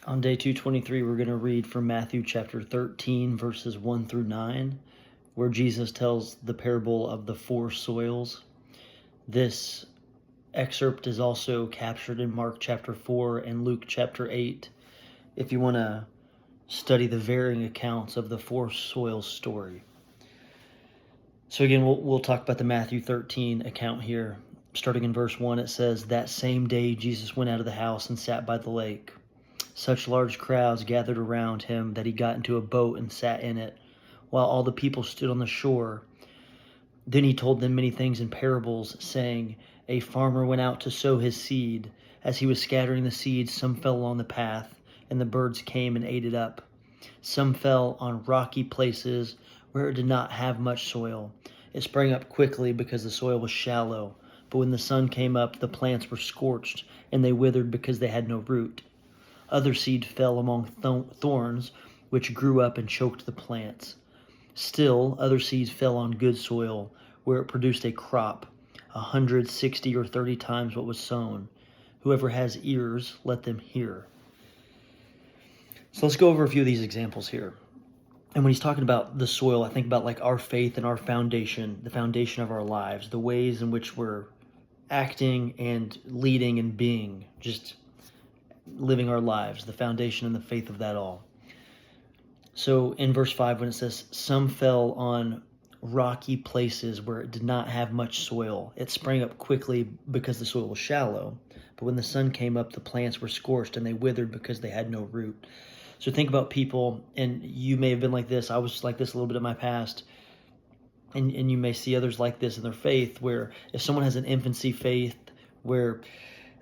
On day 223, we're going to read from Matthew chapter 13, verses 1 through 9, where Jesus tells the parable of the four soils. This excerpt is also captured in Mark chapter 4 and Luke chapter 8, if you want to study the varying accounts of the four soils story. So again, we'll talk about the Matthew 13 account here. Starting in verse 1, it says, "That same day Jesus went out of the house and sat by the lake. Such large crowds gathered around him that he got into a boat and sat in it, while all the people stood on the shore. Then he told them many things in parables, saying, A farmer went out to sow his seed. As he was scattering the seeds, some fell along the path, and the birds came and ate it up. Some fell on rocky places where it did not have much soil. It sprang up quickly because the soil was shallow. But when the sun came up, the plants were scorched, and they withered because they had no root. Other seed fell among thorns, which grew up and choked the plants. Still, other seeds fell on good soil, where it produced a crop, 160 or 30 times what was sown. Whoever has ears, let them hear." So let's go over a few of these examples here. And when he's talking about the soil, I think about like our faith and our foundation, the foundation of our lives, the ways in which we're acting and leading and being, just living our lives, the foundation and the faith of that all. So in verse 5, when it says, "Some fell on rocky places where it did not have much soil. It sprang up quickly because the soil was shallow. But when the sun came up, the plants were scorched and they withered because they had no root." So think about people, and you may have been like this. I was like this a little bit in my past. And you may see others like this in their faith, where if someone has an infancy faith where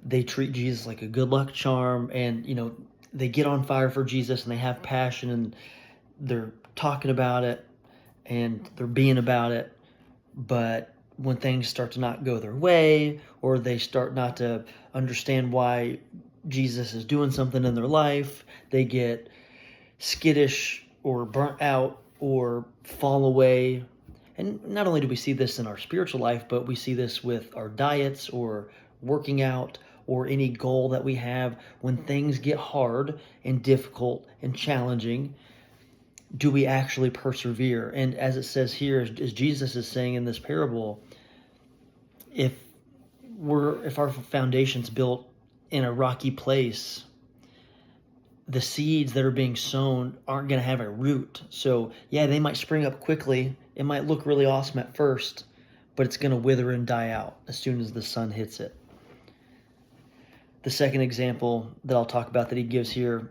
they treat Jesus like a good luck charm, and they get on fire for Jesus and they have passion and they're talking about it and they're being about it, but when things start to not go their way, or they start not to understand why Jesus is doing something in their life, they get skittish or burnt out or fall away. And not only do we see this in our spiritual life, but we see this with our diets or working out or any goal that we have. When things get hard and difficult and challenging, do we actually persevere? And as it says here, as Jesus is saying in this parable, if our foundation's built in a rocky place, the seeds that are being sown aren't going to have a root. So yeah, they might spring up quickly. It might look really awesome at first, but it's going to wither and die out as soon as the sun hits it. The second example that I'll talk about that he gives here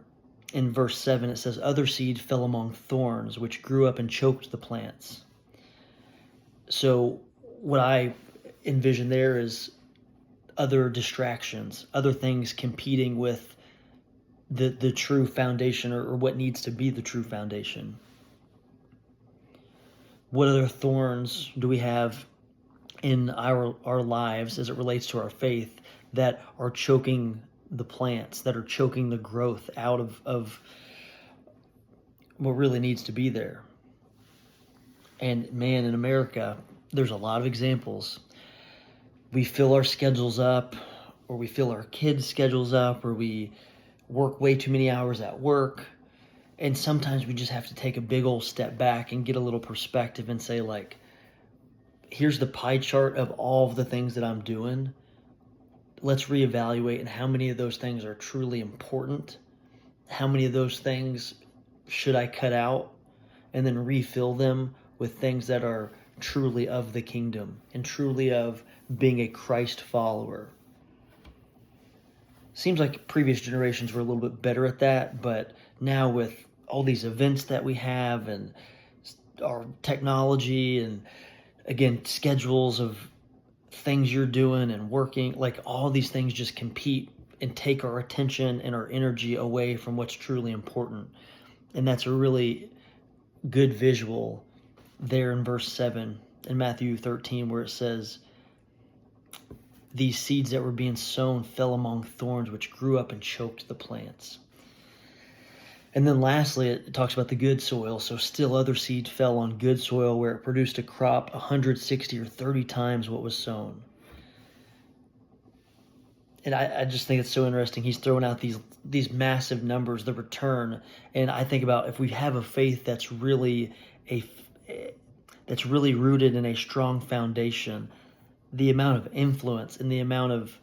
in verse 7, it says, "Other seed fell among thorns, which grew up and choked the plants." So what I envision there is other distractions, other things competing with the true foundation, or what needs to be the true foundation. What other thorns do we have in our lives as it relates to our faith that are choking the plants, that are choking the growth out of what really needs to be there? And man, in America, there's a lot of examples. We fill our schedules up, or we fill our kids' schedules up, or we work way too many hours at work. And sometimes we just have to take a big old step back and get a little perspective and say, like, here's the pie chart of all of the things that I'm doing. Let's reevaluate, and how many of those things are truly important? How many of those things should I cut out, and then refill them with things that are truly of the kingdom and truly of being a Christ follower? Seems like previous generations were a little bit better at that, but now with all these events that we have and our technology and, again, schedules of things you're doing and working, like all these things just compete and take our attention and our energy away from what's truly important. And that's a really good visual there in verse 7 in Matthew 13, where it says, "These seeds that were being sown fell among thorns, which grew up and choked the plants." And then lastly, it talks about the good soil. "So still other seed fell on good soil, where it produced a crop 160 or 30 times what was sown." And I just think it's so interesting. He's throwing out these massive numbers, the return. And I think about if we have a faith a that's really rooted in a strong foundation, the amount of influence and the amount of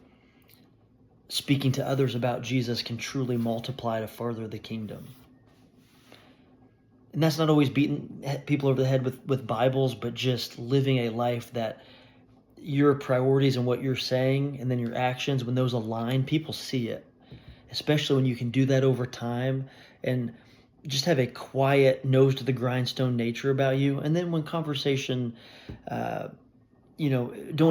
speaking to others about Jesus can truly multiply to further the kingdom. And that's not always beating people over the head with Bibles, but just living a life that your priorities and what you're saying and then your actions, when those align, people see it. Especially when you can do that over time and just have a quiet, nose to the grindstone nature about you. And then when conversation, don't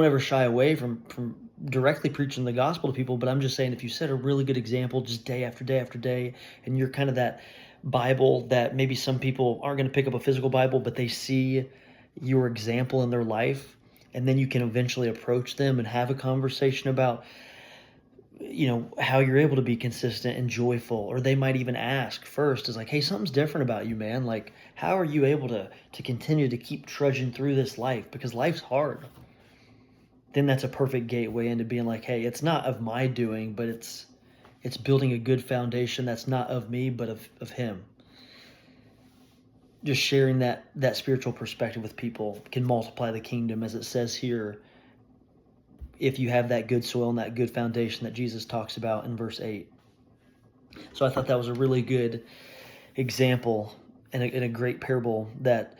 ever shy away from directly preaching the gospel to people. But I'm just saying, if you set a really good example just day after day after day, and you're kind of that Bible that maybe some people aren't going to pick up a physical Bible, but they see your example in their life, and then you can eventually approach them and have a conversation about how you're able to be consistent and joyful. Or they might even ask first, is like, hey, something's different about you, man. Like, how are you able to continue to keep trudging through this life, because life's hard? Then that's a perfect gateway into being like, hey, it's not of my doing, but it's building a good foundation that's not of me, but of him. Just sharing that spiritual perspective with people can multiply the kingdom, as it says here, if you have that good soil and that good foundation that Jesus talks about in verse 8. So I thought that was a really good example and a great parable that,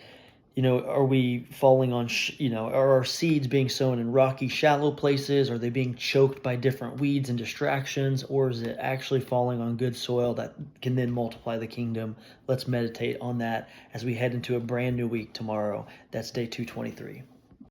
are we falling on, are our seeds being sown in rocky, shallow places? Are they being choked by different weeds and distractions? Or is it actually falling on good soil that can then multiply the kingdom? Let's meditate on that as we head into a brand new week tomorrow. That's day 223.